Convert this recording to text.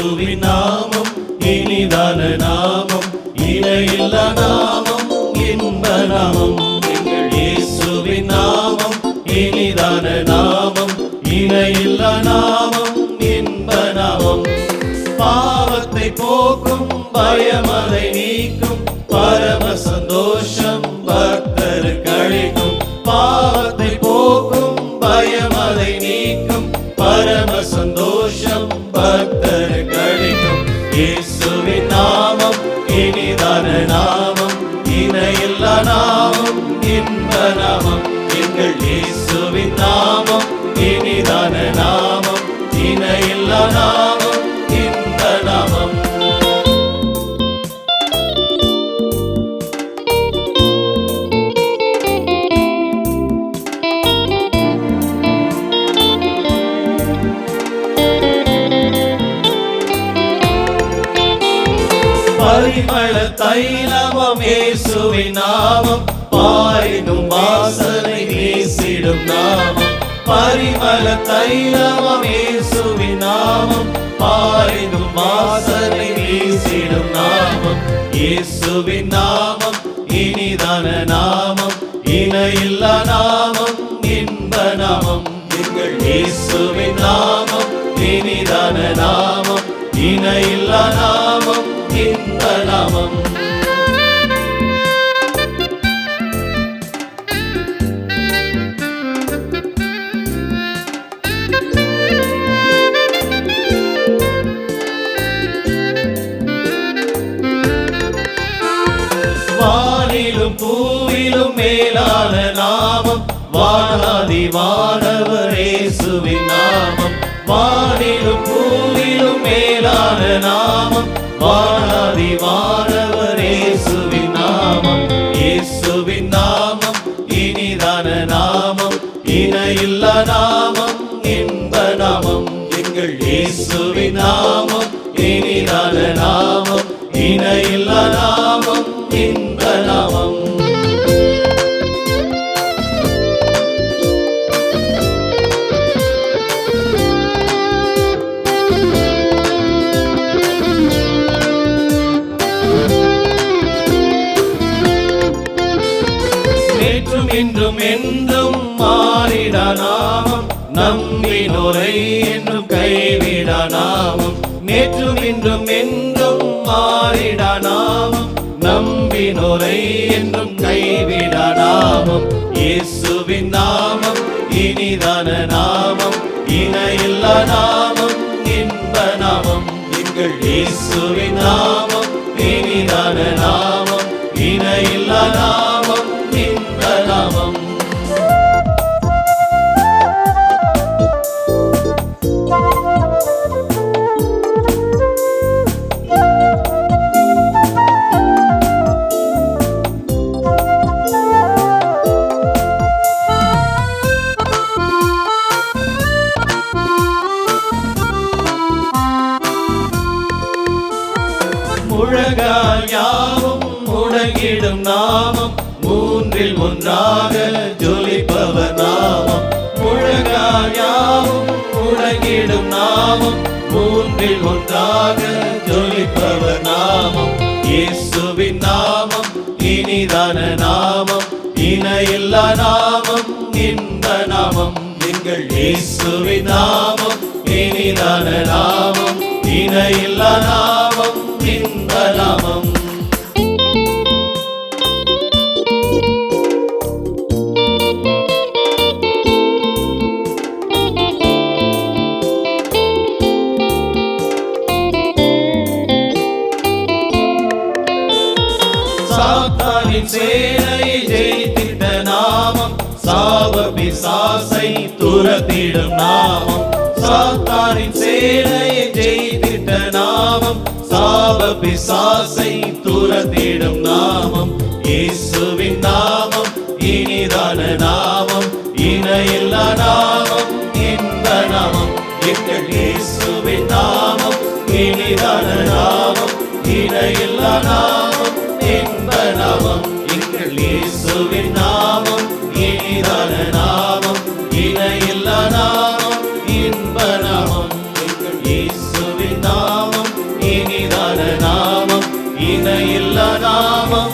இயேசுவின் நாமம் இனிதான நாமம், இணையில்லா நாமம், இன்ப நாமம். எங்கள் இயேசுவின் நாமம் இனிதான நாமம், இணையில்லா நாமம், இன்ப நாமம். பாவத்தை போக்கும், பயமதை நீக்கும், பரம சந்தோஷம் பக்தருக்கு அளிக்கும். பாவத்தை போக்கும், பயமதை நீக்கும், பரம சந்தோஷம் பக்தருக்கு அளிக்கும். இயேசுவின் நாமம் இனிதான நாமம், இணையில்லா நாமம், இன்ப நாமம். எங்கள் இயேசுவின் நாமம் இனிதான நாமம், இணையில்லா நாமம், இன்ப நாமம். பரிமள தைலமம் இயேசுவின் நாமம், பாரிடும் வாசனை வீசிடும் நாமம். பரிமள தைலமம் இயேசுவின் நாமம், பாரிடும் வாசனை வீசிடும் நாமம். இயேசுவின் நாமம் இனிதான நாமம், இணையில்லா நாமம், இன்ப நாமம். எங்கள் இயேசுவின் நாமம் இனிதான நாமம், இணையில்லா நாமம், இன்ப நாமம். வானிலும் பூவிலும் மேலான நாமம், வானாதி வானவர் இயேசுவின் நாமம். வானிலும் பூவிலும் மேலான நாமம், வானாதி வானவர் இயேசுவின் நாமம். இயேசுவின் நாமம் இனிதான நாமம், இணையில்லா நாமம், இன்ப நாமம். எங்கள் இயேசுவின் நாமம் இனிதான நாமம், இணையில்லா நாமம், இன்ப நாமம். நேற்றும் இன்றும் என்றும் மாறிடா நாமம், நம்பினோரை என்றும் கைவிடா நாமம். நேற்றும் இன்றும் என்றும் மாறிடா நாமம், நம்பினோரை என்றும் கைவிடா நாமம். இயேசுவின் நாமம் இனிதான நாமம், இணையில்லா நாமம், இன்ப நாமம். எங்கள் இயேசுவின் நாமம் இனிதான நாமம், இணையில்லா நாமம், இன்ப நாமம். முழங்கால் யாவும் முடங்கிடும் நாமம், மூன்றில் ஒன்றாக ஜொலிப்பவர் நாமம். முழங்கால் யாவும் முடங்கிடும் நாமம், மூன்றில் ஒன்றாக ஜொலிப்பவர் நாமம். இயேசுவின் நாமம் இனிதான நாமம், இணையில்லா நாமம், இன்ப நாமம். எங்கள் இயேசுவின் நாமம் இனிதான நாமம், இணையில்லா நாமம், இன்ப நாமம். சாத்தானின் சேனையை ஜெயித்திட்ட நாமம், சாப பிசாசை துரத்திடும் நாமம். சாத்தானின் சேனையை ஜெயித்திட்ட நாமம், சாப பிசாசை துரத்திடும் நாமம். இயேசுவின் நாமம் இனிதான நாமம், இணையில்லா நாமம், இன்ப நாமம். எங்கள் இயேசுவின் நாமம் இனிதான நாமம், இணையில்லா நாமம், இன்ப நாமம். எங்கள் இயேசுவின் நாமம் இனிதான நாமம், இணையில்லா நாமம், இன்ப நாமம். எங்கள் இயேசுவின் நாமம் இணையில்லா நாமம்